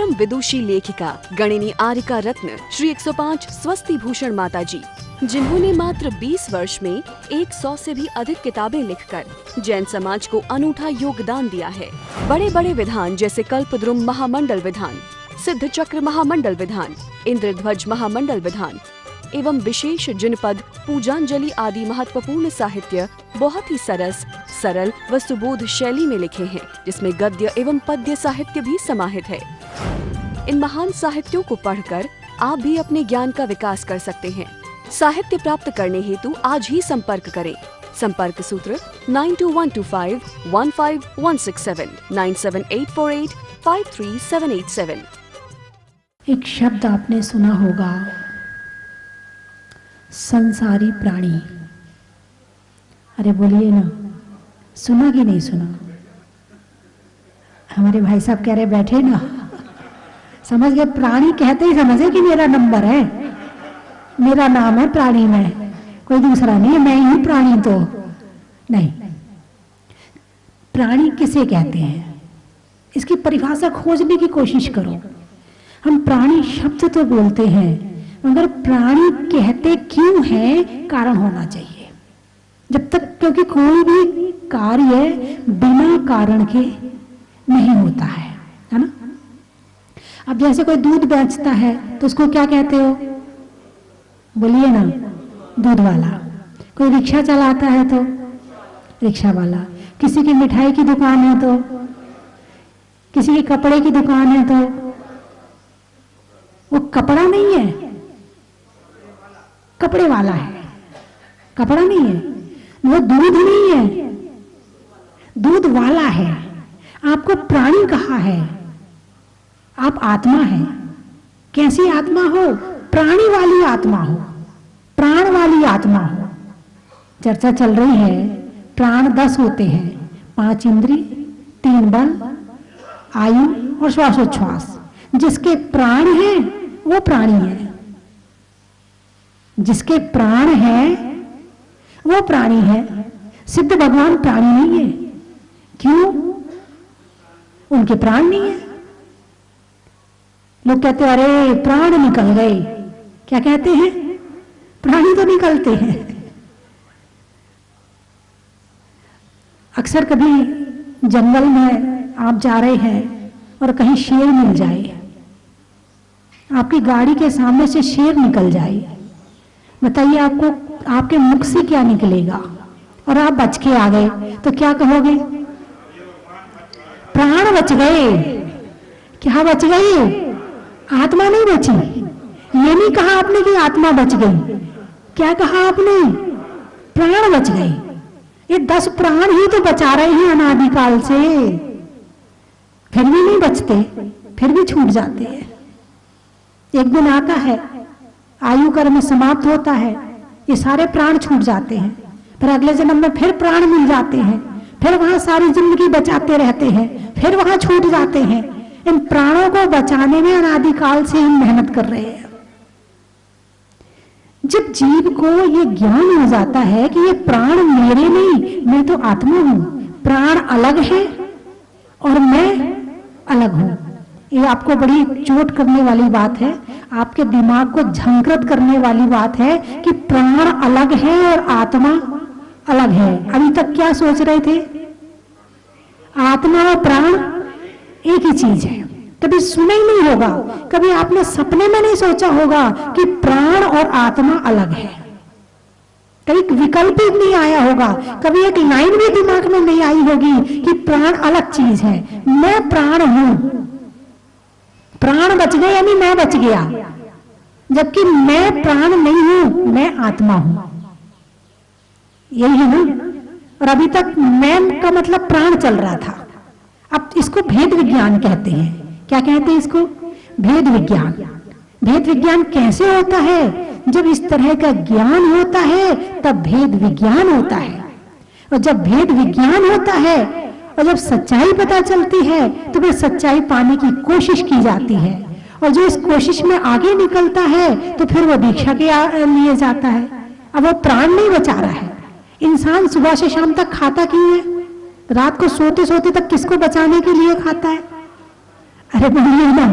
परम विदुषी लेखिका गणिनी आरिका रत्न श्री 105 स्वस्ति भूषण माता जी, जिन्होंने मात्र 20 वर्ष में 100 से भी अधिक किताबें लिखकर जैन समाज को अनूठा योगदान दिया है। बड़े बड़े विधान जैसे कल्पद्रुम महामंडल विधान, सिद्ध चक्र महामंडल विधान, इंद्रध्वज महामंडल विधान एवं विशेष जिनपद, पूजांजलि आदि महत्वपूर्ण साहित्य बहुत ही सरस, सरल व सुबोध शैली में लिखे हैं, जिसमें गद्य एवं पद्य साहित्य भी समाहित है। इन महान साहित्यों को पढ़कर आप भी अपने ज्ञान का विकास कर सकते हैं। साहित्य प्राप्त करने हेतु आज ही संपर्क करें। संपर्क सूत्र 9212515167 97848533787। एक शब्द आपने सुना होगा, संसारी प्राणी। अरे बोलिए ना, सुना कि नहीं सुना? हमारे भाई साहब कह रहे बैठे ना, समझ गए? प्राणी कहते ही समझे कि मेरा नंबर है, मेरा नाम है प्राणी में, कोई दूसरा नहीं है, मैं ही प्राणी तो नहीं। प्राणी किसे कहते हैं, इसकी परिभाषा खोजने की कोशिश करो। हम प्राणी शब्द तो बोलते हैं, मगर प्राणी कहते क्यों हैं, कारण होना चाहिए। जब तक, क्योंकि कोई भी कार्य बिना कारण के नहीं होता है ना। अब जैसे कोई दूध बेचता है तो उसको क्या कहते हो? बोलिए ना, दूध वाला। कोई रिक्शा चलाता है तो रिक्शा वाला। किसी की मिठाई की दुकान है तो, किसी की कपड़े की दुकान है तो वो कपड़ा नहीं है, कपड़े वाला है, कपड़ा नहीं है। वो दूध नहीं है, दूध वाला है। आपको प्राणी कहा है, आप आत्मा है। कैसी आत्मा हो? प्राणी वाली आत्मा हो, प्राण वाली आत्मा हो। चर्चा चल रही है, प्राण 10 होते हैं, 5 इंद्री, 3 बल, आयु और श्वासोच्छ्वास। जिसके प्राण है वो प्राणी है, जिसके प्राण है वो प्राणी है। सिद्ध भगवान प्राणी नहीं है। क्यों? उनके प्राण नहीं है। लोग कहते हैं अरे प्राण निकल गए। क्या कहते हैं? प्राणी तो निकलते हैं। अक्सर कभी जंगल में आप जा रहे हैं और कहीं शेर मिल जाए, आपकी गाड़ी के सामने से शेर निकल जाए, बताइए आपको आपके मुख से क्या निकलेगा? और आप बच के आ गए तो क्या कहोगे? प्राण बच गए। क्या बच गई? आत्मा नहीं बची। ये नहीं कहा आपने कि आत्मा बच गई, क्या कहा आपने? प्राण बच गए। ये 10 प्राण ही तो बचा रहे हैं अनादिकाल से, फिर भी नहीं बचते, फिर भी छूट जाते हैं। एक दिन आता है, आयु कर्म समाप्त होता है, ये सारे प्राण छूट जाते हैं, फिर अगले जन्म में फिर प्राण मिल जाते हैं, फिर वहां सारी जिंदगी बचाते रहते हैं, फिर वहां छूट जाते हैं। इन प्राणों को बचाने में अनादिकाल से हम मेहनत कर रहे हैं। जब जीव को ये ज्ञान हो जाता है कि ये प्राण मेरे नहीं, मैं तो आत्मा हूं, प्राण अलग है और मैं अलग हूं। ये आपको बड़ी चोट करने वाली बात है, आपके दिमाग को झंकृत करने वाली बात है कि प्राण अलग है और आत्मा अलग है। अभी तक क्या सोच रहे थे? आत्मा और प्राण एक ही चीज है। कभी सुना ही नहीं होगा, कभी आपने सपने में नहीं सोचा होगा कि प्राण और आत्मा अलग है। कभी विकल्प ही नहीं आया होगा, कभी एक लाइन भी दिमाग में नहीं आई होगी कि प्राण अलग चीज है। मैं प्राण हूं, प्राण बच गए यानी मैं बच गया, जबकि मैं प्राण नहीं हूं, मैं आत्मा हूं। यही है ना। और अभी तक मैं का मतलब प्राण चल रहा था। अब इसको भेद विज्ञान कहते हैं। क्या कहते हैं इसको? भेद विज्ञान। भेद विज्ञान कैसे होता है? जब इस तरह का ज्ञान होता है तब भेद विज्ञान होता है। और जब भेद विज्ञान होता है और जब सच्चाई पता चलती है तो फिर सच्चाई पाने की कोशिश की जाती है, और जो इस कोशिश में आगे निकलता है तो फिर वो दीक्षा के लिए जाता है। अब वो प्राण नहीं बचा रहा है। इंसान सुबह से शाम तक खाता क्यों है? रात को सोते सोते तक किसको बचाने के लिए खाता है? अरे बोलिए ना,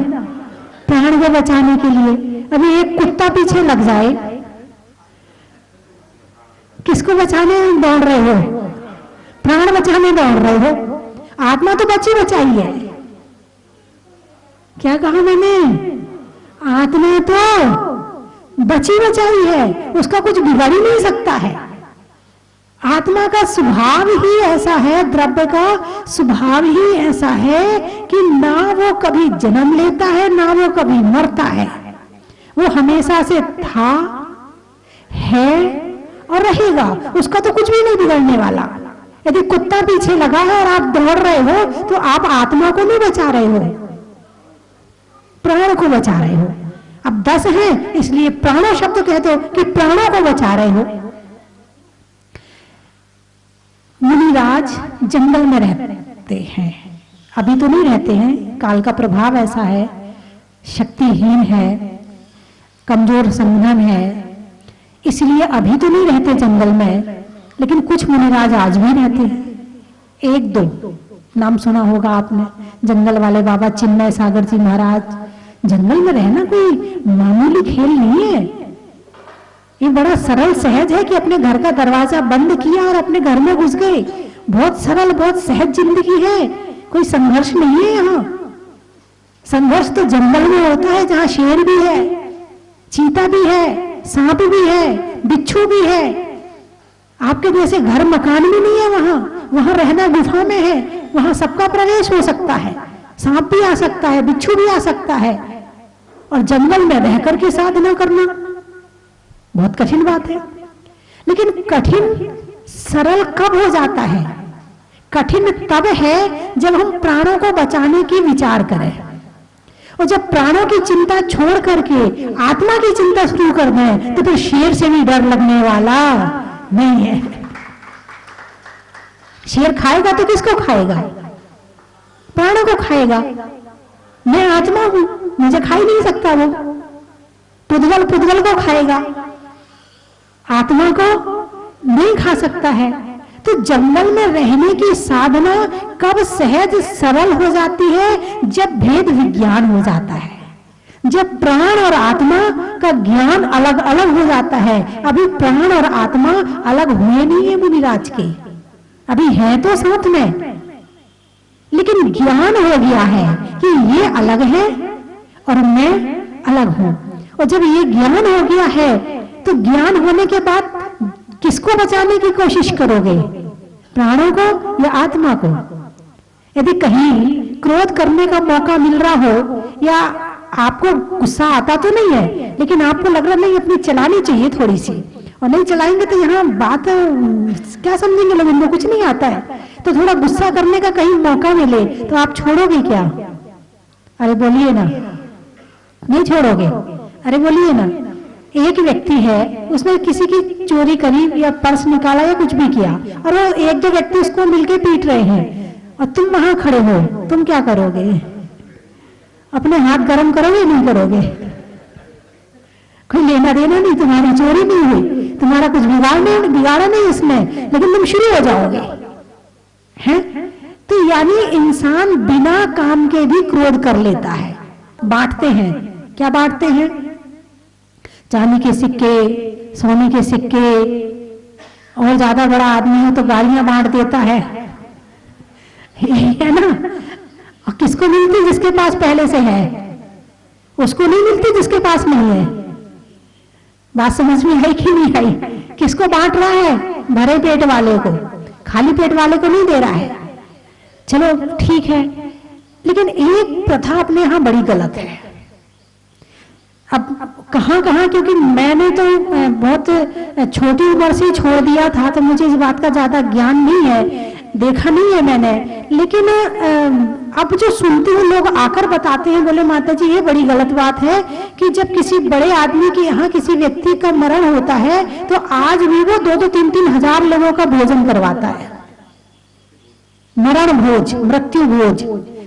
प्राण को बचाने के लिए। अभी एक कुत्ता पीछे लग जाए, किसको बचाने दौड़ रहे हो? प्राण बचाने दौड़ रहे हो। आत्मा तो बची बचाई है। क्या कहा मैंने? आत्मा तो बची बचाई है, उसका कुछ बिगड़ ही नहीं सकता है। आत्मा का स्वभाव ही ऐसा है, द्रव्य का स्वभाव ही ऐसा है कि ना वो कभी जन्म लेता है ना वो कभी मरता है। वो हमेशा से था, है और रहेगा। उसका तो कुछ भी नहीं बिगड़ने वाला। यदि कुत्ता पीछे लगा है और आप दौड़ रहे हो तो आप आत्मा को नहीं बचा रहे हो, प्राण को बचा रहे हो। अब 10 हैं इसलिए प्राणो शब्द कहते हो कि प्राणों को बचा रहे हो। मुनिराज जंगल में रहते हैं, अभी तो नहीं रहते हैं, काल का प्रभाव ऐसा है, शक्तिहीन है, कमजोर संघन है, इसलिए अभी तो नहीं रहते जंगल में। लेकिन कुछ मुनिराज आज भी रहते हैं। 1-2 नाम सुना होगा आपने, जंगल वाले बाबा चिन्मय सागर जी महाराज। जंगल में रहना कोई मामूली खेल नहीं है। ये बड़ा सरल सहज है कि अपने घर का दरवाजा बंद किया और अपने घर में घुस गए। बहुत सरल, बहुत सहज जिंदगी है, कोई संघर्ष नहीं है यहाँ। संघर्ष तो जंगल में होता है जहाँ शेर भी है, चीता भी है, सांप भी है, बिच्छू भी है। आपके जैसे घर मकान भी नहीं है वहां। वहां रहना गुफा में है, वहां सबका प्रवेश हो सकता है, सांप भी आ सकता है, बिच्छू भी आ सकता है। और जंगल में रहकर के साधना करना बहुत कठिन बात है। लेकिन कठिन सरल कब हो जाता है? कठिन तब है जब हम प्राणों को बचाने की विचार करें, और जब प्राणों की चिंता छोड़ करके आत्मा की चिंता शुरू कर दें तो फिर शेर से भी डर लगने वाला नहीं है। शेर खाएगा तो किसको खाएगा? प्राणों को खाएगा। मैं आत्मा हूं, मुझे खा ही नहीं सकता वो। पुद्गल को खाएगा, आत्मा को नहीं खा सकता है। तो जंगल में रहने की साधना कब सहज सरल हो जाती है? जब भेद विज्ञान हो जाता है, जब प्राण और आत्मा का ज्ञान अलग अलग हो जाता है। अभी प्राण और आत्मा अलग हुए नहीं है मुनिराज के, अभी है तो साथ में, लेकिन ज्ञान हो गया है कि ये अलग है और मैं अलग हूं। और जब ये ज्ञान हो गया है तो ज्ञान होने के बाद किसको बचाने की कोशिश करोगे? प्राणों को या आत्मा को? यदि कहीं क्रोध करने का मौका मिल रहा हो या आपको गुस्सा आता तो नहीं है, लेकिन आपको लग रहा नहीं अपनी चलानी चाहिए थोड़ी सी, और नहीं चलाएंगे तो यहाँ बात क्या समझेंगे लोग, इनको कुछ नहीं आता है, तो थोड़ा गुस्सा करने का कहीं मौका मिले तो आप छोड़ोगे क्या? अरे बोलिए ना, नहीं छोड़ोगे? अरे बोलिए ना। एक व्यक्ति है, उसने किसी की चोरी करी या पर्स निकाला या कुछ भी किया, और वो 1-2 व्यक्ति उसको मिलके पीट रहे हैं, और तुम वहां खड़े हो, तुम क्या करोगे? अपने हाथ गर्म करोगे नहीं करोगे? कोई लेना देना नहीं, तुम्हारी चोरी नहीं हुई, तुम्हारा कुछ बिगाड़ा नहीं इसमें, लेकिन तुम शुरू हो जाओगे। हैं? तो यानी इंसान बिना काम के भी क्रोध कर लेता है। बांटते हैं, क्या बांटते हैं? चांदी के सिक्के, सोने के सिक्के, और ज्यादा बड़ा आदमी हो तो गाड़ियां बांट देता है ना। और किसको मिलती? जिसके पास पहले से है, उसको नहीं मिलती जिसके पास नहीं है। बात समझ में आई कि नहीं आई? किसको बांट रहा है? भरे पेट वाले को, खाली पेट वाले को नहीं दे रहा है। चलो ठीक है, लेकिन एक प्रथा अपने यहां बड़ी गलत है। अब कहां कहां, क्योंकि मैंने तो बहुत छोटी उम्र से छोड़ दिया था, तो मुझे इस बात का ज्यादा ज्ञान नहीं है, देखा नहीं है मैंने। लेकिन अब जो सुनती हूँ लोग आकर बताते हैं, बोले माता जी ये बड़ी गलत बात है कि जब किसी बड़े आदमी के यहाँ किसी व्यक्ति का मरण होता है तो आज भी वो 2-2, 3-3 हजार लोगों का भोजन करवाता है। मरण भोज, मृत्यु भोज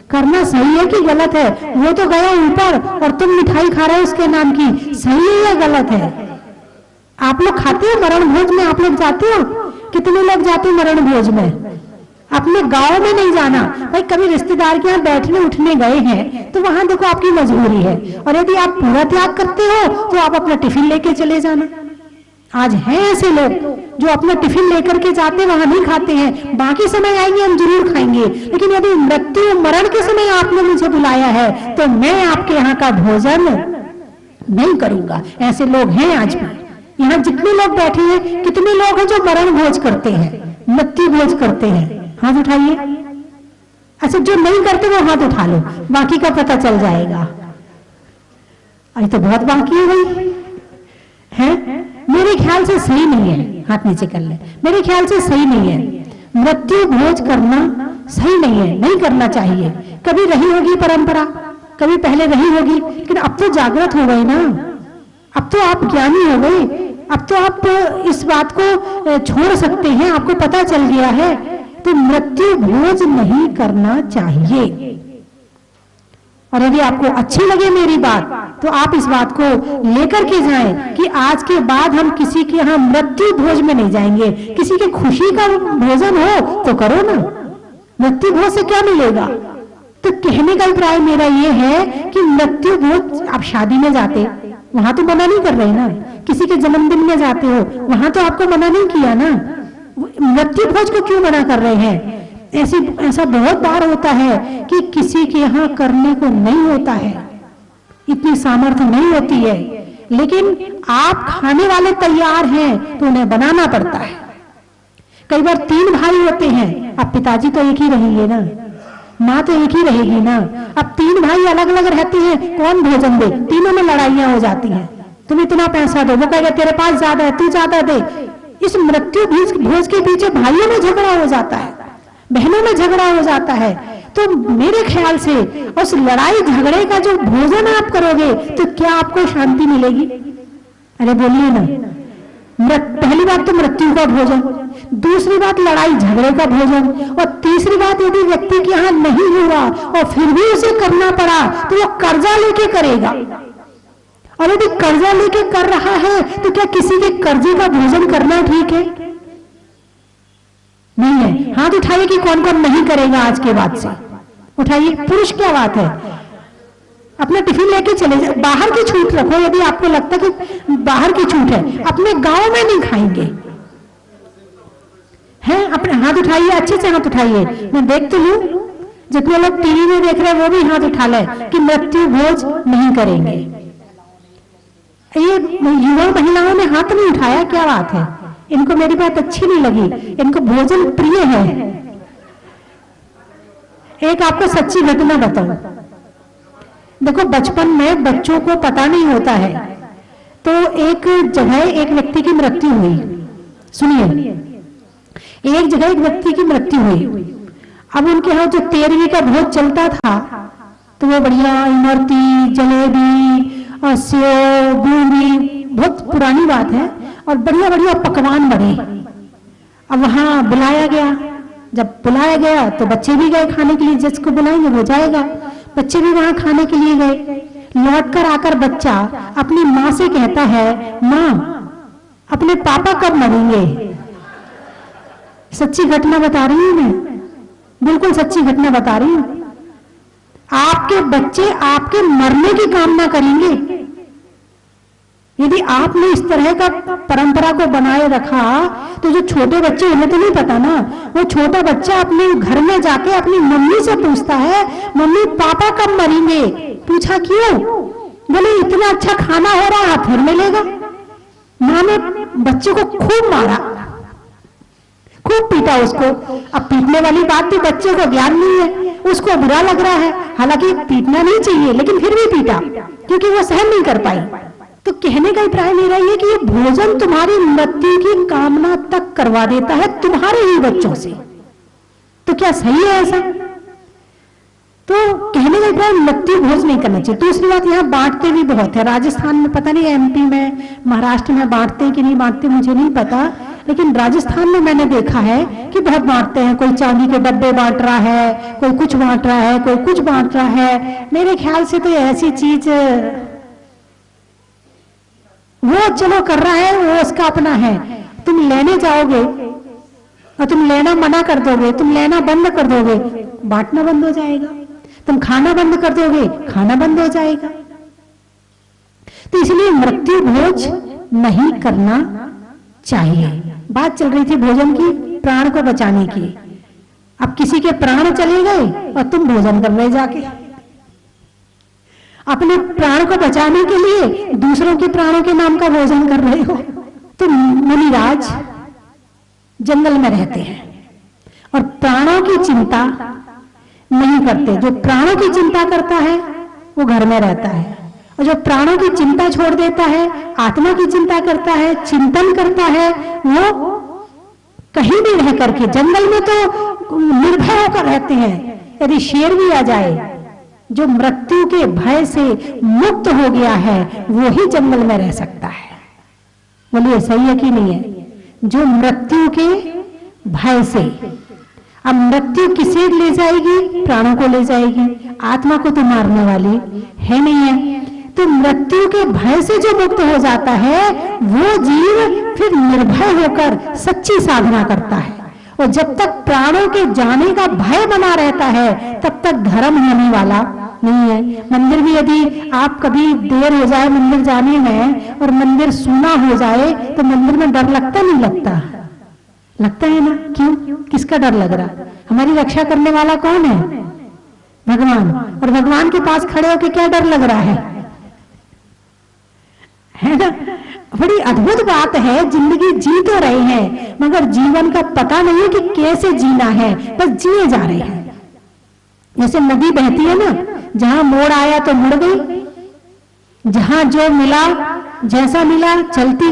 करना सही है कि गलत है? वो तो गया ऊपर और तुम मिठाई खा रहे हो उसके नाम की, सही है या गलत है? आप लोग खाते हो मरण भोज में? आप लोग जाते हो? कितने लोग जाते हो मरण भोज में? अपने गांव में नहीं जाना। भाई कभी रिश्तेदार के यहाँ बैठने उठने गए हैं तो वहां देखो आपकी मजबूरी है, और यदि आप पूरा त्याग करते हो तो आप अपना टिफिन लेके चले जाना। आज हैं ऐसे लोग जो अपना टिफिन लेकर के जाते वहां नहीं खाते हैं, बाकी समय आएंगे हम जरूर खाएंगे, लेकिन यदि मृत्यु मरण के समय आपने मुझे बुलाया है तो मैं आपके यहाँ का भोजन नहीं करूंगा। ऐसे लोग हैं आज भी। यहाँ जितने लोग बैठे हैं, कितने लोग हैं जो मरण भोज करते हैं, मृत्यु भोज करते हैं? हाथ उठाइए। अच्छा, जो नहीं करते वो हाथ उठा लो, बाकी का पता चल जाएगा। अरे तो बहुत बाकी है भाई, है? मेरे ख्याल से सही नहीं है। हाथ नीचे कर ले। मेरे ख्याल से सही नहीं है, मृत्यु भोज करना सही नहीं है, नहीं करना चाहिए। कभी रही होगी परंपरा, कभी पहले रही होगी, लेकिन अब तो जागृत हो गए ना, अब तो आप ज्ञानी हो गए, अब तो आप इस बात को छोड़ सकते हैं, आपको पता चल गया है। तो मृत्यु भोज नहीं करना चाहिए। और यदि आपको अच्छी लगे मेरी बात तो आप इस बात को लेकर के जाएं कि आज के बाद हम किसी के यहाँ मृत्यु भोज में नहीं जाएंगे। किसी की खुशी का भोजन हो तो करो ना, मृत्यु भोज से क्या मिलेगा? तो कहने का अभिप्राय मेरा ये है कि मृत्यु भोज, आप शादी में जाते वहां तो मना नहीं कर रहे ना, किसी के जन्मदिन में जाते हो वहां तो आपको मना नहीं किया ना, मृत्यु भोज को क्यों मना कर रहे हैं? ऐसा बहुत बार होता है कि किसी के यहाँ करने को नहीं होता है, इतनी सामर्थ्य नहीं होती है, लेकिन आप खाने वाले तैयार हैं तो उन्हें बनाना पड़ता है। कई बार 3 भाई होते हैं, अब पिताजी तो एक ही रहेंगे ना, माँ तो एक ही रहेगी ना, अब 3 भाई अलग अलग रहते हैं, कौन भोजन दे? तीनों में लड़ाइयां हो जाती हैं, तुम इतना पैसा दो, वो कहेगा तेरे पास ज्यादा है, तू ज्यादा दे। इस मृत्यु भोज के पीछे भाइयों में झगड़ा हो जाता है, बहनों में झगड़ा हो जाता है। तो मेरे ख्याल से उस लड़ाई झगड़े का जो भोजन आप करोगे तो क्या आपको शांति मिलेगी? अरे बोलिए ना। पहली बात तो मृत्यु का भोजन, दूसरी बात लड़ाई झगड़े का भोजन, और तीसरी बात यदि व्यक्ति के यहाँ नहीं हुआ और फिर भी उसे करना पड़ा तो वो कर्जा लेके करेगा, और यदि कर्जा लेके कर रहा है तो क्या किसी के कर्जे का भोजन करना ठीक है? नहीं है। हाथ उठाइए कि कौन कौन नहीं करेगा आज के बाद से, उठाइए। पुरुष क्या बात है, अपना टिफिन लेके चले जाए, बाहर की छूट रखो। यदि आपको लगता है कि बाहर की छूट है, अपने गांव में नहीं खाएंगे, हैं? अपने हाथ उठाइए, अच्छे से हाथ उठाइए, मैं देख तो लूं। जितने लोग टीवी में देख रहे हैं वो भी हाथ उठा ले कि मृत्यु भोज नहीं करेंगे। ये युवा महिलाओं ने हाथ नहीं उठाया, क्या बात है? इनको मेरी बात अच्छी नहीं लगी, इनको भोजन प्रिय है। एक आपको सच्ची घटना बताऊं। देखो, बचपन में बच्चों को पता नहीं होता है, तो एक जगह एक व्यक्ति की मृत्यु हुई। सुनिए, एक जगह एक व्यक्ति की मृत्यु हुई। अब उनके यहाँ जो 13वीं का भोज चलता था तो वो बढ़िया इमरती, जलेबी और सेव, बूंदी, बहुत पुरानी बात है, और बढ़िया बढ़िया पकवान बने। अब वहां बुलाया गया, जब बुलाया गया तो बच्चे भी गए खाने के लिए, जिसको बुलाएंगे वो जाएगा। बच्चे भी वहां खाने के लिए गए। लौट कर आकर बच्चा अपनी माँ से कहता है, माँ अपने पापा कब मरेंगे? सच्ची घटना बता रही हूं मैं, बिल्कुल सच्ची घटना बता रही हूं। आपके बच्चे आपके मरने की कामना करेंगे। यदि आपने इस तरह का परंपरा को बनाए रखा तो जो छोटे बच्चे, उन्हें तो नहीं पता ना, वो छोटा बच्चा अपने घर में जाके अपनी मम्मी से पूछता है, मम्मी पापा कब मरेंगे? पूछा क्यों? बोले इतना अच्छा खाना हो रहा है, फिर मिलेगा। माँ ने बच्चे को खूब मारा, खूब पीटा उसको। अब पीटने वाली बात थी, बच्चे को ज्ञान नहीं है, उसको बुरा लग रहा है, हालांकि पीटना नहीं चाहिए, लेकिन फिर भी पीटा क्योंकि वो सहन नहीं कर पाई। तो कहने का अभिप्राय मेरा ये कि ये भोजन तुम्हारी मृत्यु की कामना तक करवा देता है तुम्हारे ही बच्चों से। तो क्या सही है ऐसा? तो कहने का अभिप्राय मृत्यु भोज नहीं करना चाहिए। दूसरी बात, यहाँ बांटते भी बहुत है। राजस्थान में, पता नहीं एमपी में, महाराष्ट्र में बांटते हैं कि नहीं बांटते मुझे नहीं पता, लेकिन राजस्थान में मैंने देखा है कि बहुत बांटते हैं। कोई चांदी के डब्बे बांट रहा है, कोई कुछ बांट रहा है, कोई कुछ बांट रहा है। मेरे ख्याल से तो ऐसी चीज वो चलो कर रहा है, वो उसका अपना है। तुम लेने जाओगे और तुम लेना मना कर दोगे, तुम लेना बंद कर दोगे, बांटना बंद हो जाएगा। तुम खाना बंद कर दोगे, खाना बंद हो जाएगा। तो इसलिए मृत्यु भोज नहीं करना चाहिए। बात चल रही थी भोजन की, प्राण को बचाने की। अब किसी के प्राण चले गए और तुम भोजन कर रहे जाके। अपने प्राण को बचाने के लिए दूसरों के प्राणों के नाम का भोजन कर रहे हो। तो मुनिराज जंगल में रहते हैं और प्राणों की चिंता नहीं करते। जो प्राणों की चिंता करता है वो घर में रहता है, और जो प्राणों की चिंता छोड़ देता है, आत्मा की चिंता करता है, चिंतन करता है, वो कहीं भी रह करके, जंगल में तो निर्भय होकर रहते हैं। यदि शेर भी आ जाए, जो मृत्यु के भय से मुक्त हो गया है वो ही जंगल में रह सकता है। बोलिए सही है कि नहीं है? जो मृत्यु के भय से, अब मृत्यु किसे ले जाएगी? प्राणों को ले जाएगी, आत्मा को तो मारने वाली है नहीं है। तो मृत्यु के भय से जो मुक्त हो जाता है वो जीव फिर निर्भय होकर सच्ची साधना करता है। और जब तक प्राणों के जाने का भय बना रहता है तब तक धर्म होने वाला नहीं है। मंदिर भी यदि आप कभी देर हो जाए मंदिर जाने में और मंदिर सूना हो जाए तो मंदिर में डर लगता नहीं लगता? लगता है ना? क्यों? किसका डर लग रहा? हमारी रक्षा करने वाला कौन है? भगवान। और भगवान के पास खड़े होकर क्या डर लग रहा है ना? बड़ी अद्भुत बात है। जिंदगी जी तो रहे हैं मगर जीवन का पता नहीं है कि कैसे जीना है, बस जिए जा रहे हैं। जैसे नदी बहती है ना, जहां मोड़ आया तो मुड़ गई, जहां जो मिला जैसा मिला चलती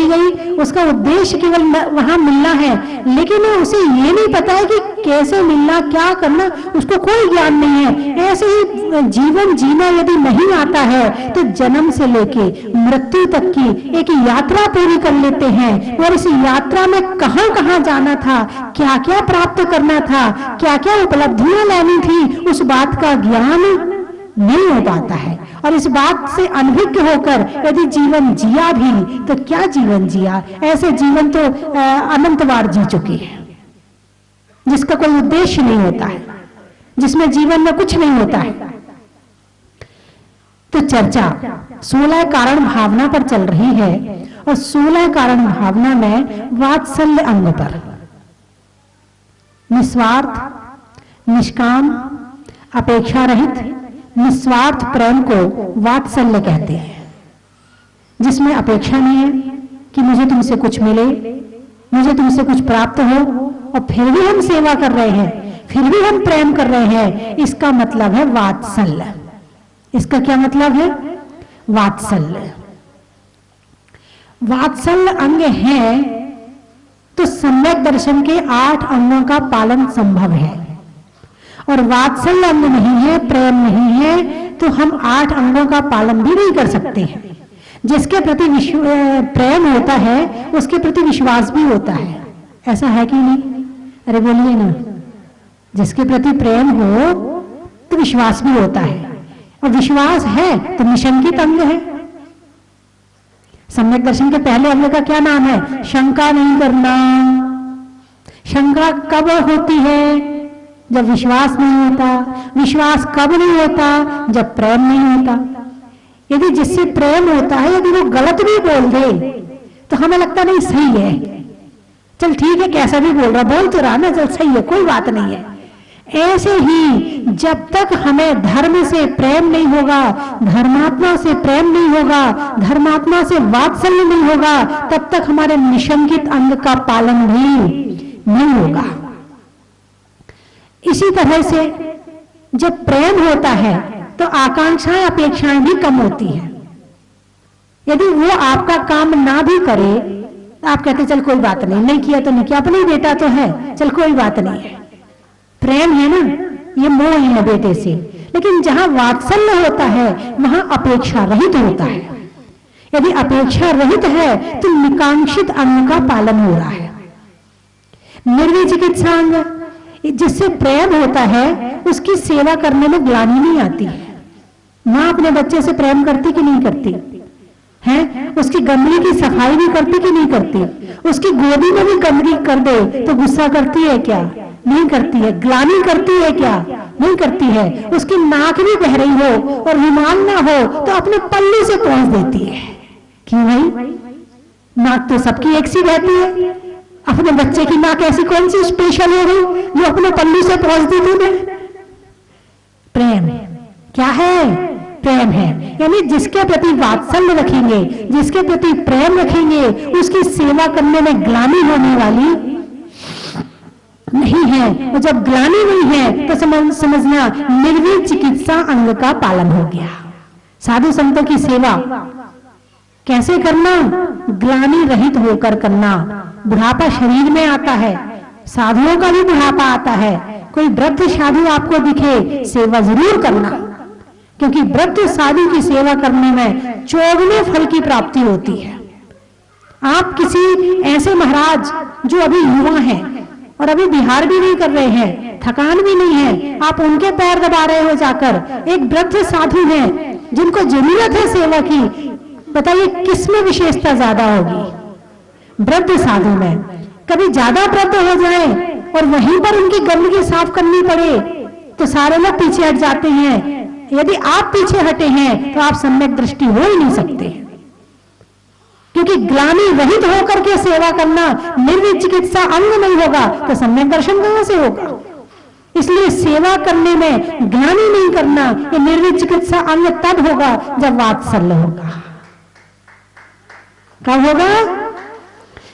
गई, उसका उद्देश्य केवल वहां मिलना है, लेकिन उसे ये नहीं पता है कि कैसे मिलना, क्या करना, उसको कोई ज्ञान नहीं है। ऐसे ही जीवन जीना यदि नहीं आता है तो जन्म से लेके मृत्यु तक की एक यात्रा पूरी कर लेते हैं, और इस यात्रा में कहां कहां जाना था, क्या क्या प्राप्त करना था, क्या क्या उपलब्धियां लेनी थी, उस बात का ज्ञान नहीं हो पाता है। और इस बात से अनभिज्ञ होकर यदि जीवन जिया भी तो क्या जीवन जिया? ऐसे जीवन तो अनंत बार जी चुके हैं, जिसका कोई उद्देश्य नहीं होता है, जिसमें जीवन में कुछ नहीं होता है। तो चर्चा 16 कारण भावना पर चल रही है, और 16 कारण भावना में वात्सल्य अंग पर, निस्वार्थ, निष्काम, अपेक्षा रहित, निस्वार्थ प्रेम को वात्सल्य कहते हैं, जिसमें अपेक्षा नहीं है कि मुझे तुमसे कुछ मिले, मुझे तुमसे कुछ प्राप्त हो, और फिर भी हम सेवा कर रहे हैं, फिर भी हम प्रेम कर रहे हैं। इसका मतलब है वात्सल्य। इसका क्या मतलब है? वात्सल्य। वात्सल्य अंग है तो सम्यक दर्शन के 8 अंगों का पालन संभव है, और वात्सल्य अंग नहीं है, प्रेम नहीं है, तो हम 8 अंगों का पालन भी नहीं कर सकते हैं। जिसके प्रति प्रेम होता है उसके प्रति विश्वास भी होता है, ऐसा है कि नहीं? अरे बोलिए ना। जिसके प्रति प्रेम हो तो विश्वास भी होता है, और विश्वास है तो निशंकित अंग है। सम्यक दर्शन के पहले अंग का क्या नाम है? शंका नहीं करना। शंका कब होती है? जब विश्वास नहीं होता। विश्वास कब नहीं होता? जब प्रेम नहीं होता। यदि जिससे प्रेम होता है यदि वो गलत भी बोल दे तो हमें लगता नहीं सही है, चल ठीक है, कैसा भी बोल रहा, बोल तो रहा ना, चल सही है, कोई बात नहीं है। ऐसे ही जब तक हमें धर्म से प्रेम नहीं होगा, धर्मात्मा से प्रेम नहीं होगा, धर्मात्मा से वात्सल्य नहीं होगा, तब तक हमारे निशंकित अंग का पालन भी नहीं होगा। इसी तरह से जब प्रेम होता है तो आकांक्षाएं, अपेक्षाएं भी कम होती हैं। यदि वो आपका काम ना भी करे तो आप कहते चल कोई बात नहीं, नहीं किया तो नहीं किया, अपना ही बेटा तो है, चल कोई बात नहीं है। प्रेम है ना, ये मोह ही है बेटे से। लेकिन जहां वात्सल्य होता है वहां अपेक्षा रहित होता है। यदि अपेक्षा रहित है तो निकांक्षित अंग का पालन हो रहा है। निर्विचिकित्सा अंग, जिससे प्रेम होता है उसकी सेवा करने में ग्लानि नहीं आती है। मां अपने बच्चे से प्रेम करती कि नहीं करती? है, उसकी गंदगी की सफाई भी करती कि नहीं करती? उसकी गोदी में भी गंदगी कर दे तो गुस्सा करती है क्या? नहीं करती है। ग्लानि करती है क्या? नहीं करती है। उसकी नाक भी बह रही हो और रुमाल ना हो तो अपने पल्लू से पोंछ देती है। क्यों भाई? नाक तो सबकी एक सी बहती है, अपने बच्चे की नाक ऐसी कौन सी स्पेशल हो गई जो अपने पल्लू से पोंछ दी तूने? प्रेम क्या है? प्रेम है। यानी जिसके प्रति वात्सल्य रखेंगे, जिसके प्रति प्रेम रखेंगे, उसकी सेवा करने में ग्लानि होने वाली नहीं है। और जब ग्लानि नहीं है तो समझना निर्वीर चिकित्सा अंग का पालन हो गया। साधु संतों की सेवा कैसे करना? ग्लानि रहित होकर करना। बुढ़ापा शरीर में आता है, साधुओं का भी बुढ़ापा आता है। कोई वृद्ध साधु आपको दिखे, सेवा जरूर करना, क्योंकि वृद्ध साधु की सेवा करने में 54 फल की प्राप्ति होती है। आप किसी ऐसे महाराज जो अभी युवा हैं और अभी बिहार भी नहीं कर रहे हैं, थकान भी नहीं है, आप उनके पैर दबा रहे हो जाकर। एक वृद्ध साधु हैं जिनको जरूरत है सेवा की, बताइए किसमें विशेषता ज्यादा होगी? वृद्ध साधु में। कभी ज्यादा वृद्ध हो जाए और वहीं पर उनकी गंदगी साफ करनी पड़े तो सारे लोग पीछे हट जाते हैं। यदि आप पीछे हटे हैं तो आप सम्यक दृष्टि हो ही नहीं सकते, क्योंकि ग्लानि रहित होकर के सेवा करना, निर्विक चिकित्सा अंग नहीं होगा तो सम्यक दर्शन कहां से होगा? इसलिए सेवा करने में ग्लानि नहीं करना, ये निर्विक चिकित्सा अंग तब होगा जब वात्सल्य होगा। कब होगा?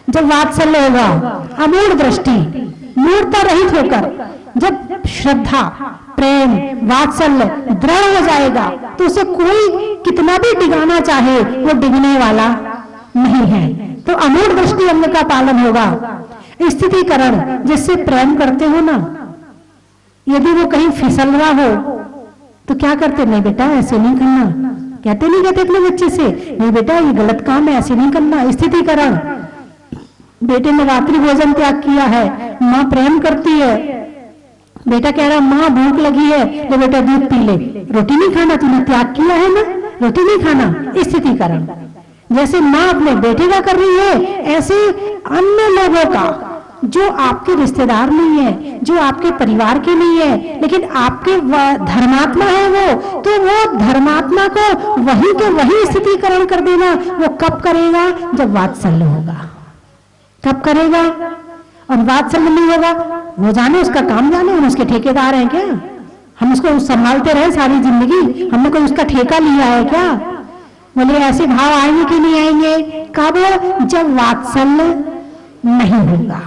जब वात्सल्य होगा, अमूढ़ दृष्टि, मूर्ता रहित होकर। जब श्रद्धा, प्रेम, वात्सल्य दृढ़ हो जाएगा तो उसे कोई कितना भी डिगाना चाहे वो डिगने वाला नहीं है। तो अमूढ़ दृष्टि अंग का पालन होगा। स्थितिकरण, जिससे प्रेम करते हो ना, यदि वो कहीं फिसल रहा हो तो क्या करते? नहीं बेटा ऐसे नहीं करना। कहते नहीं कहते अपने बच्चे से, नहीं बेटा ये गलत काम है, ऐसे नहीं करना। स्थितिकरण, बेटे ने रात्रि भोजन त्याग किया है, माँ प्रेम करती है, बेटा कह रहा माँ भूख लगी है, तो बेटा दूध पी ले। रोटी नहीं खाना, तूने त्याग किया है ना, रोटी नहीं खाना। स्थितिकरण, जैसे माँ अपने बेटे का कर रही है, ऐसे अन्य लोगों का जो आपके रिश्तेदार नहीं है, जो आपके परिवार के नहीं है, लेकिन आपके धर्मात्मा है वो, तो वो धर्मात्मा को वही के वही स्थितिकरण कर देना। वो कब करेगा? जब वात्सल्य होगा। कब करेगा? और वात्सल्य नहीं होगा, वो जाने, उसका काम जाने, हम उसके ठेकेदार हैं क्या? हम उसको संभालते रहे सारी जिंदगी, हमने कोई उसका ठेका लिया है क्या? बोले ऐसे भाव आएंगे कि नहीं आएंगे? कब? जब वात्सल्य नहीं होगा।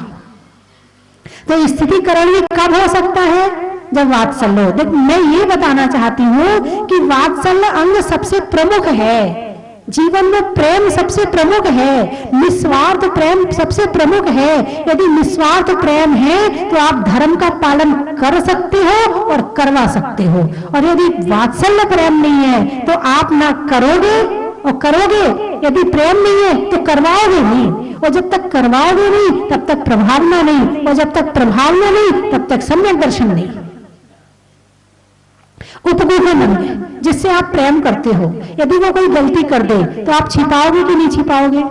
तो स्थितिकरण भी कब हो सकता है? जब वात्सल्य हो। देख, मैं ये बताना चाहती हूं कि वात्सल्य अंग सबसे प्रमुख है। जीवन में प्रेम सबसे प्रमुख है, निस्वार्थ प्रेम सबसे प्रमुख है। यदि निस्वार्थ प्रेम है तो आप धर्म का पालन कर सकते हो और करवा सकते हो। और यदि वात्सल्य प्रेम नहीं है तो आप ना करोगे और करोगे, यदि प्रेम नहीं है तो करवाओगे नहीं, और जब तक करवाओगे नहीं तब तक प्रभावना नहीं, और जब तक प्रभावना नहीं तब तक सम्यक दर्शन नहीं। उपगुहन अंग, जिससे आप प्रेम करते हो, यदि वो कोई गलती कर दे तो आप छिपाओगे कि नहीं छिपाओगे?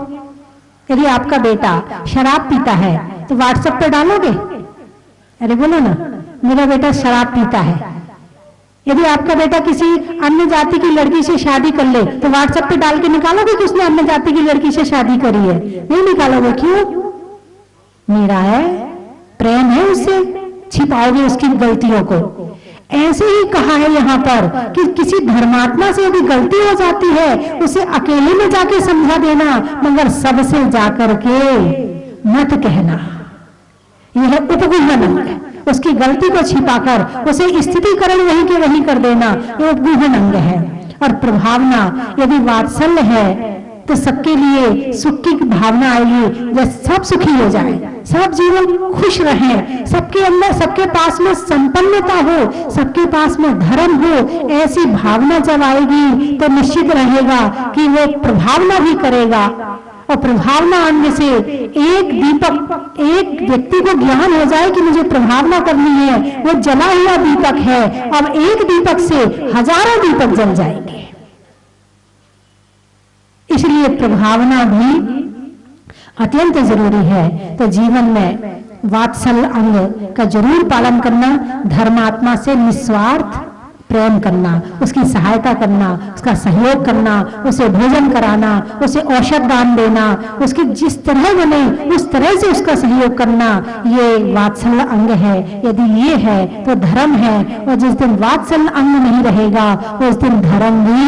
यदि आपका बेटा शराब पीता है तो व्हाट्सएप पे डालोगे? अरे बोलो ना, मेरा बेटा शराब पीता है। यदि आपका बेटा किसी अन्य जाति की लड़की से शादी कर ले तो व्हाट्सएप पे डाल के निकालोगे कि उसने अन्य जाति की लड़की से शादी करी है? नहीं निकालोगे। क्यों? मेरा है, प्रेम है उससे, छिपाओगे उसकी गलतियों को। ऐसे ही कहा है यहाँ पर कि किसी धर्मात्मा से यदि गलती हो जाती है उसे अकेले में जाके समझा देना, मगर सबसे जाकर के मत कहना। यह उपगुहन अंग, उसकी गलती को छिपाकर उसे स्थितिकरण वहीं के वहीं कर देना, यह उपगुहन अंग है। और प्रभावना, यदि वात्सल्य है तो सबके लिए सुख की भावना आएगी, जैसे सब सुखी हो जाए, सब जीवन खुश रहें, सबके अंदर, सबके पास में संपन्नता हो, सबके पास में धर्म हो। ऐसी भावना जब आएगी तो निश्चित रहेगा कि वो प्रभावना भी करेगा। और प्रभावना आने से एक दीपक, एक व्यक्ति को ज्ञान हो जाए कि मुझे प्रभावना करनी है, वो जला हुआ दीपक है, अब एक दीपक से हजारों दीपक जल जाएंगे। इसलिए प्रभावना भी अत्यंत जरूरी है। तो जीवन में वात्सल्य अंग का जरूर पालन करना, धर्मात्मा से निस्वार्थ प्रेम करना, उसकी सहायता करना, उसका सहयोग करना, उसे भोजन कराना, उसे औषध दान देना, उसकी जिस तरह बने उस तरह से उसका सहयोग करना, ये वात्सल्य अंग है। यदि ये है तो धर्म है। और जिस दिन वात्सल्य अंग नहीं रहेगा उस दिन धर्म भी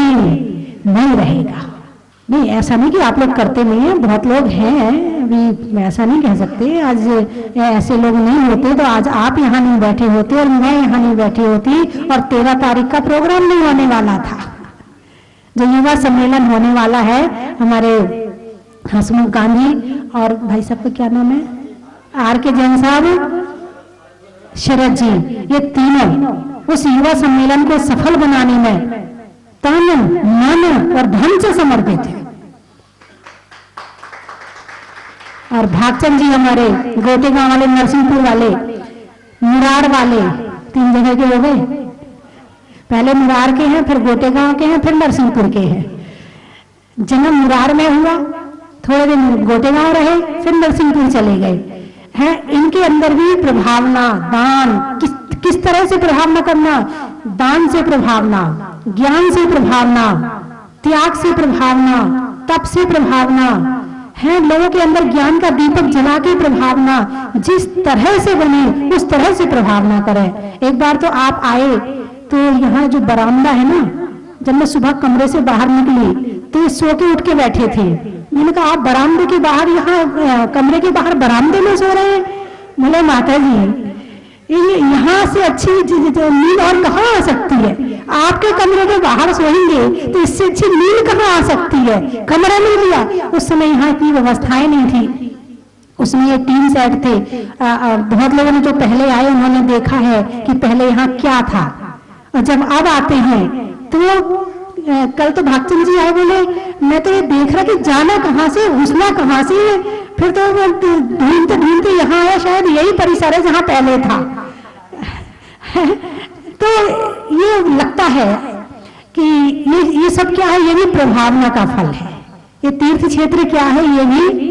नहीं रहेगा। नहीं, ऐसा नहीं कि आप लोग करते नहीं हैं, बहुत लोग हैं, अभी ऐसा नहीं कह सकते। आज ऐसे लोग नहीं होते तो आज आप यहाँ नहीं बैठे होते और मैं यहाँ नहीं बैठी होती और 13 तारीख का प्रोग्राम नहीं होने वाला था। जो युवा सम्मेलन होने वाला है, हमारे हसमुख गांधी और भाई साहब का क्या नाम है, R.K. जैन साहब, शरद जी, ये तीनों उस युवा सम्मेलन को सफल बनाने में तन मन और धन से समर्पित है। और भागचंद जी हमारे गोटेगांव वाले, नरसिंहपुर वाले, मुरार वाले, 3 जगह के हो गए। पहले मुरार के हैं, फिर गोटेगांव के हैं, फिर नरसिंहपुर के हैं। जन्म मुरार में हुआ, थोड़े दिन गोटेगांव रहे, फिर नरसिंहपुर चले गए हैं। इनके अंदर भी प्रभावना, दान, किस तरह से प्रभावना करना, दान से प्रभावना, ज्ञान से प्रभावना, त्याग से प्रभावना, तप से प्रभावना है। लोगों के अंदर ज्ञान का दीपक जला के प्रभावना, जिस तरह से बने उस तरह से प्रभावना करें। एक बार तो आप आए तो यहाँ जो बरामदा है ना, जब मैं सुबह कमरे से बाहर निकली तो सो के उठ के बैठे थे। मैंने कहा आप बरामदे के बाहर, यहाँ कमरे के बाहर बरामदे में सो रहे हैं? बोले माता जी यहाँ से अच्छी नींद और कहाँ आ सकती है? आपके कमरे के बाहर सोएंगे तो इससे अच्छी नींद कहाँ आ सकती है? कमरा नहीं लिया। उस समय यहाँ इतनी व्यवस्थाएं नहीं थी, उसमें ये 3 सेट थे। बहुत लोगों ने जो पहले आए उन्होंने देखा है कि पहले यहाँ क्या था। और जब अब आते हैं तो कल तो भागचंद जी आए, बोले मैं तो ये देख रहा कि जाना कहाँ से, घुसना कहाँ से। फिर तो ढूंढते ढूंढते यहाँ आया, शायद यही परिसर है जहाँ पहले था। तो ये लगता है कि ये सब क्या है, ये भी प्रभावना का फल है। ये तीर्थ क्षेत्र क्या है, ये भी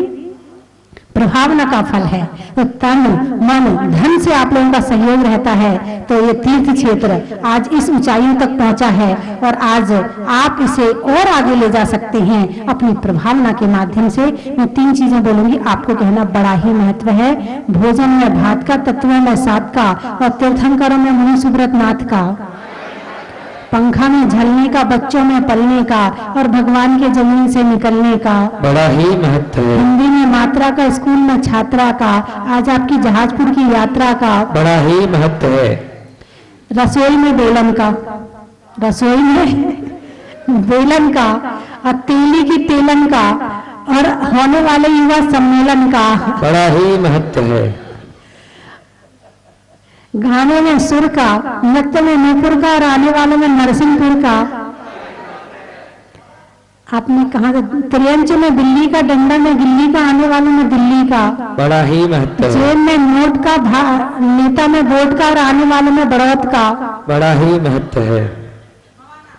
प्रभावना का फल है। तो तन मन धन से आप लोगों का सहयोग रहता है तो ये तीर्थ क्षेत्र आज इस ऊंचाइयों तक पहुंचा है। और आज आप इसे और आगे ले जा सकते हैं अपनी प्रभावना के माध्यम से। मैं 3 चीजें बोलूंगी, आपको कहना बड़ा ही महत्व है। भोजन में भात का, तत्वों में सात का, और तीर्थंकरों में मुनि सुब्रत नाथ का, पंखा में झलने का, बच्चों में पलने का, और भगवान के जमीन से निकलने का बड़ा ही महत्व है। हिंदी में मात्रा का, स्कूल में छात्रा का, आज आपकी जहाजपुर की यात्रा का बड़ा ही महत्व है। रसोई में बेलन का, रसोई में बेलन का, और तेली की तेलन का, और होने वाले युवा सम्मेलन का बड़ा ही महत्व है। गाने में सुर का, नृत्य में नूपुर का, और आने वाले में नरसिंहपुर का। आपने कहा त्रियंच में बिल्ली का, डंडा में गिल्ली का, आने वाले में दिल्ली का। बड़ा ही महत्व है। जेब में नोट का, नेता में वोट का, और आने वाले में बड़ौत का। बड़ा ही महत्व है।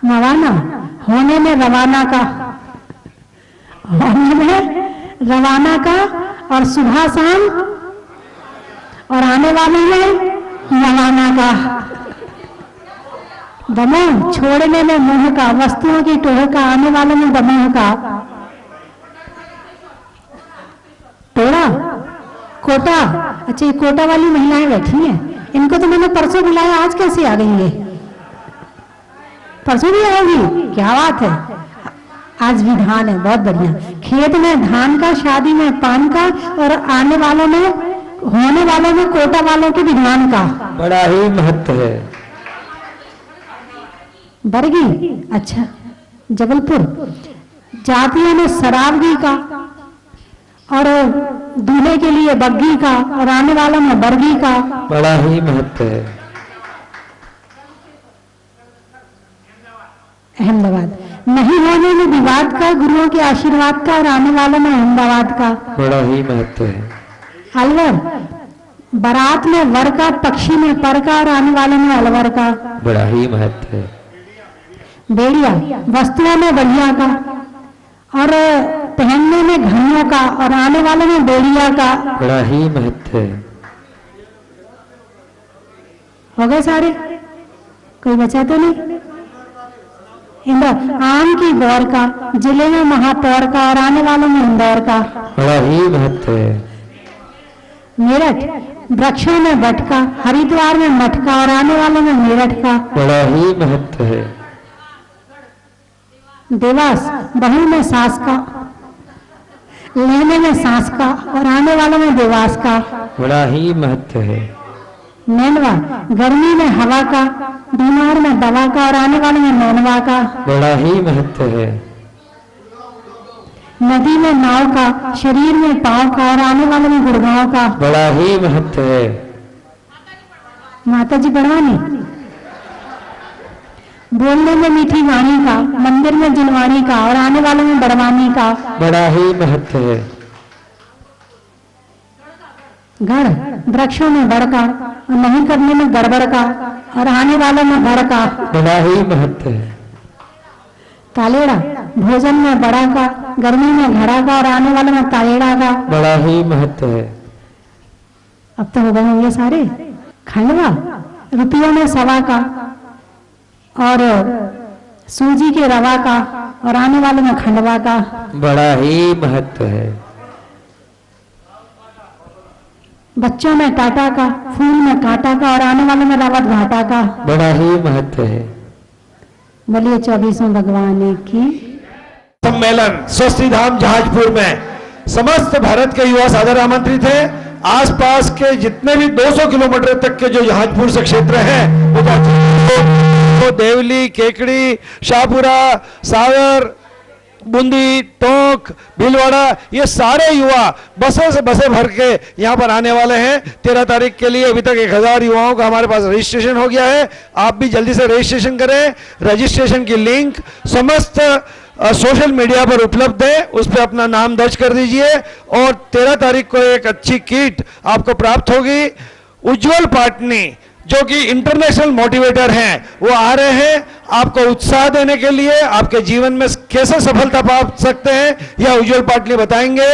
रवाना, होने में रवाना का, होने में रवाना का, और सुबह शाम, और आने वाले में रवाना का। दमोह, छोड़ने में मोह का, वस्तुओं की टोह का, आने वाले में दमोह का। टोड़ा, कोटा, अच्छा ये कोटा वाली महिलाएं बैठी हैं, इनको तो मैंने परसों बुलाया, आज कैसे आ गई ये? परसों भी आओगी? क्या बात है। आज भी धान है, बहुत बढ़िया। खेत में धान का, शादी में पान का, और आने वालों में, होने वालों में कोटा वालों के भी धान का। बड़ा ही महत्व है। बरगी, अच्छा जबलपुर, जातियों में शराबगी का, और दूल्हे के लिए बग्गी का, और आने वालों में बरगी का। बड़ा ही महत्व है। अहमदाबाद, नहीं होने में विवाद का, गुरुओं के आशीर्वाद का, और आने वालों में अहमदाबाद का। बड़ा ही महत्व है। अलवर, बारात में वर का, पक्षी में पर का, और आने वाले में अलवर का। बड़ा ही महत्व है। बेड़िया, वस्तुओं में बढ़िया का, और पहनने में घड़ियों का और आने वाले में बेड़िया का। बड़ा ही महत्व है। हो गए सारे? कोई बचा तो नहीं? इंदौर आम की गौर का, जिले में महापौर का और आने वालों में इंदौर का। बड़ा ही महत्व है। मेरठ वृक्षों में बट का, हरिद्वार में मठ का और आने वालों में मेरठ का। बड़ा ही महत्व है। देवास बहू में सास का, लेने में सांस का और आने वालों में देवास का। बड़ा ही महत्व है। नैनवा गर्मी में हवा का, बीमार में दवा का और आने वाले में नैनवा का। बड़ा ही महत्व है। नदी में नाव का, शरीर में पांव का और आने वाले में गुड़गांव का। बड़ा ही महत्व है। माता जी बड़वानी बोलने में मीठी वाणी का, मंदिर में जिनवाणी का और आने वाले में बड़वानी का। बड़ा ही महत्व है। गढ़ वृक्षों में बड़ का और नहीं करने में गड़बड़ का और आने वालों में बड़ का। बड़ा ही महत्व है। तालेड़ा भोजन में बड़ा का, गर्मी में घड़ा का और आने वाले में तालेड़ा का। बड़ा ही महत्व है। अब तो हो गए होंगे सारे। खंडवा रुपयों में सवा का और सूजी के रवा का और आने वाले में खंडवा का। बड़ा ही महत्व है। बच्चों में टाटा का, फूल में कांटा का और आने वाले में रावत घाटा का। बड़ा ही महत्व है। बोलिए 24वें भगवान की। सम्मेलन स्वस्ति धाम जहाजपुर में समस्त भारत के युवा सादर आमंत्रित हैं। आसपास के जितने भी 200 किलोमीटर तक के जो जहाजपुर से क्षेत्र हैं, वो देवली, केकड़ी, शाहपुरा, सागर, बूंदी, टोंक, भीलवाड़ा, ये सारे युवा बसों से बसें भर के यहाँ पर आने वाले हैं 13 तारीख के लिए। अभी तक 1000 युवाओं का हमारे पास रजिस्ट्रेशन हो गया है। आप भी जल्दी से रजिस्ट्रेशन करें। रजिस्ट्रेशन की लिंक समस्त सोशल मीडिया पर उपलब्ध है, उस पर अपना नाम दर्ज कर दीजिए और 13 तारीख को एक अच्छी किट आपको प्राप्त होगी। उज्जवल पाटनी जो कि इंटरनेशनल मोटिवेटर हैं, वो आ रहे हैं आपको उत्साह देने के लिए। आपके जीवन में कैसे सफलता पा सकते हैं यह उज्जवल पाटनी बताएंगे।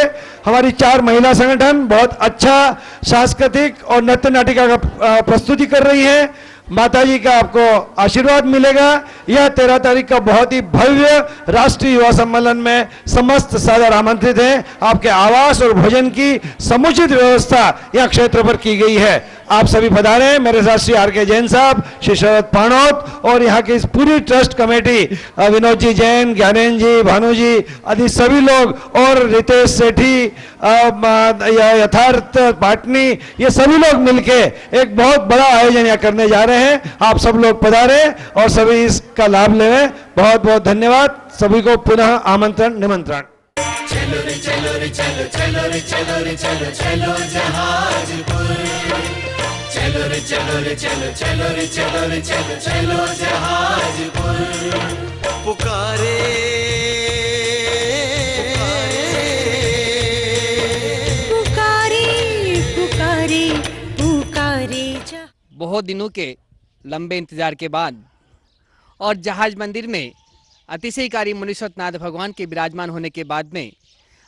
हमारी 4 महिला संगठन बहुत अच्छा सांस्कृतिक और नृत्य नाटिका का प्रस्तुति कर रही हैं। माता जी का आपको आशीर्वाद मिलेगा। यह 13 तारीख का बहुत ही भव्य राष्ट्रीय युवा सम्मेलन में समस्त सादर आमंत्रित हैं। आपके आवास और भोजन की समुचित व्यवस्था यह क्षेत्र पर की गई है। आप सभी पधारें। मेरे साथ श्री आर के जैन साहब, श्री शरद पाणौत और यहाँ की इस पूरी ट्रस्ट कमेटी, विनोद जी जैन, ज्ञानेन जी, भानु जी आदि सभी लोग और रितेश सेठी, यथार्थ पाटनी, ये सभी लोग मिलके एक बहुत बड़ा आयोजन यहाँ करने जा रहे हैं। आप सब लोग पधारें और सभी इसका लाभ लें। बहुत बहुत धन्यवाद। सभी को पुनः आमंत्रण निमंत्रण। चलो रे चलो रे चलो चलो रे चलो रे चलो चलो जहाजपुर। चलो रे चलो रे चलो चलो रे चलो रे चलो चलो जहाजपुर। पुकारे पुकारे पुकारे पुकारे। बहुत दिनों के लंबे इंतजार के बाद और जहाज मंदिर में अतिशयकारी मुनीश्वरनाथ भगवान के विराजमान होने के बाद में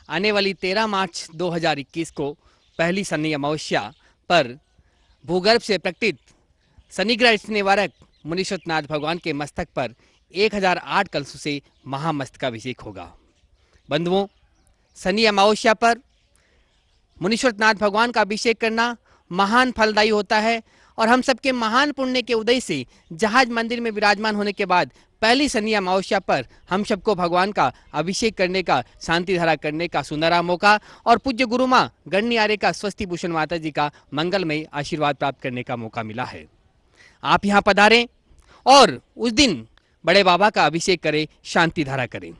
आने वाली 13 मार्च 2021 को पहली शनि अमावस्या पर भूगर्भ से प्रकटित शनिग्रह निवारक मुनीश्वरनाथ भगवान के मस्तक पर 1008 कलशों से महामस्तकाभिषेक होगा। बंधुओं, शनि अमावस्या पर मुनीश्वरनाथ भगवान का अभिषेक करना महान फलदायी होता है और हम सबके महान पुण्य के उदय से जहाज मंदिर में विराजमान होने के बाद पहली शनि अमावस्या पर हम सबको भगवान का अभिषेक करने का, शांति धारा करने का सुनहरा मौका और पूज्य गुरु माँ गणनी आर्य का स्वस्ति भूषण माता जी का मंगलमय आशीर्वाद प्राप्त करने का मौका मिला है। आप यहाँ पधारें और उस दिन बड़े बाबा का अभिषेक करें, शांति धारा करें।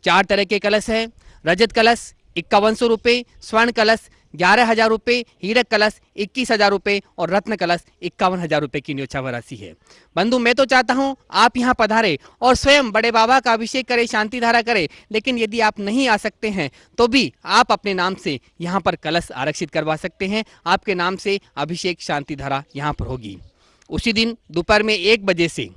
4 तरह के कलश हैं। रजत कलश 5100 रुपये, स्वर्ण कलश 11,000 रुपये, हीरक कलश 21,000 रुपये और रत्न कलश 51,000 रुपये की न्योछावर राशि है। बंधु, मैं तो चाहता हूं आप यहां पधारे और स्वयं बड़े बाबा का अभिषेक करें, शांति धारा करें। लेकिन यदि आप नहीं आ सकते हैं तो भी आप अपने नाम से यहां पर कलश आरक्षित करवा सकते हैं। आपके नाम से अभिषेक, शांति धारा यहां पर होगी। उसी दिन दोपहर में 1 बजे से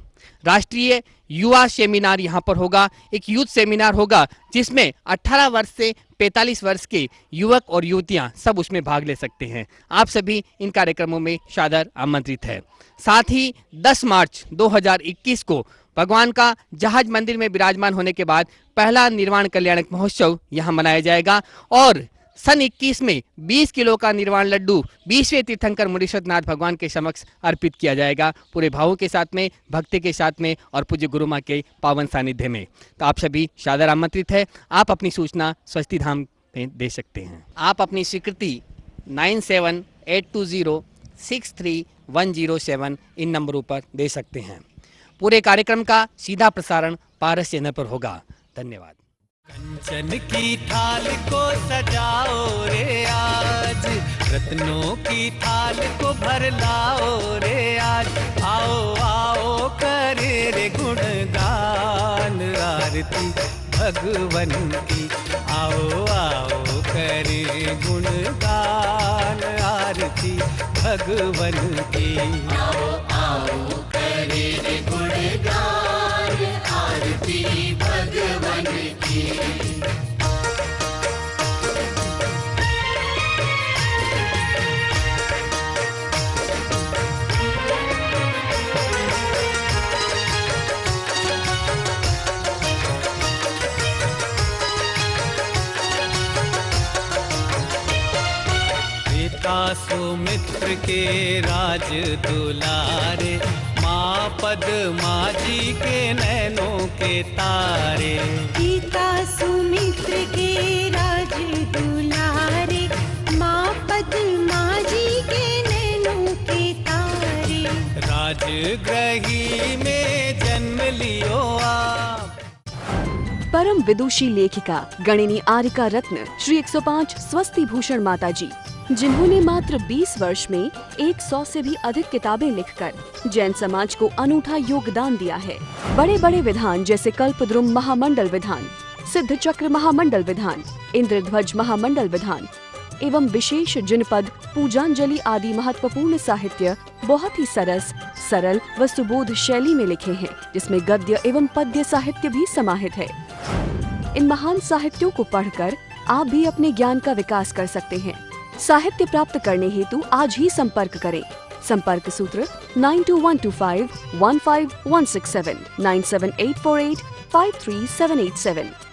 राष्ट्रीय युवा सेमिनार यहाँ पर होगा, एक यूथ सेमिनार होगा जिसमें 18 वर्ष से 45 वर्ष के युवक और युवतियां सब उसमें भाग ले सकते हैं। आप सभी इन कार्यक्रमों में सादर आमंत्रित है। साथ ही 10 मार्च 2021 को भगवान का जहाज मंदिर में विराजमान होने के बाद पहला निर्वाण कल्याणक महोत्सव यहाँ मनाया जाएगा और सन 21 में 20 किलो का निर्वाण लड्डू 20वें तीर्थंकर मुनीश्वर नाथ भगवान के समक्ष अर्पित किया जाएगा, पूरे भावों के साथ में, भक्ति के साथ में और पूज्य गुरु माँ के पावन सानिध्य में। तो आप सभी सादर आमंत्रित है। आप अपनी सूचना स्वस्ति धाम में दे सकते हैं। आप अपनी स्वीकृति 9782063107 इन नंबरों पर दे सकते हैं। पूरे कार्यक्रम का सीधा प्रसारण पारस चैनल पर होगा। धन्यवाद। कंचन की थाल को सजाओ रे आज, रत्नों की थाल को भर लाओ रे आज। आओ आओ करे रे गुणगान आरती भगवन की। आओ आओ करे गुणगान आरती भगवन की। आओ आओ करे रे गुणगान आरती भगवन की। सुमित्र के राज दुलारे, माँ पद्मा जी के नैनों के तारे। पिता सुमित्र के राज दुलारे, माँ पद्मा जी के नैनों के तारे। राजगृही में जन्म लियो आप। परम विदुषी लेखिका गणिनी आरिका रत्न श्री 105 स्वस्ति भूषण माता जी, जिन्होंने मात्र 20 वर्ष में 100 से भी अधिक किताबें लिखकर जैन समाज को अनूठा योगदान दिया है। बड़े बड़े विधान जैसे कल्पद्रुम महामंडल विधान, सिद्ध चक्र महामंडल विधान, इंद्रध्वज महामंडल विधान एवं विशेष जिनपद, पूजांजलि आदि महत्वपूर्ण साहित्य बहुत ही सरस, सरल व सुबोध शैली में लिखे हैं, जिसमें गद्य एवं पद्य साहित्य भी समाहित है। इन महान साहित्यों को पढ़कर आप भी अपने ज्ञान का विकास कर सकते हैं। साहित्य प्राप्त करने हेतु आज ही संपर्क करें। संपर्क सूत्र 9212515167 97848 53787।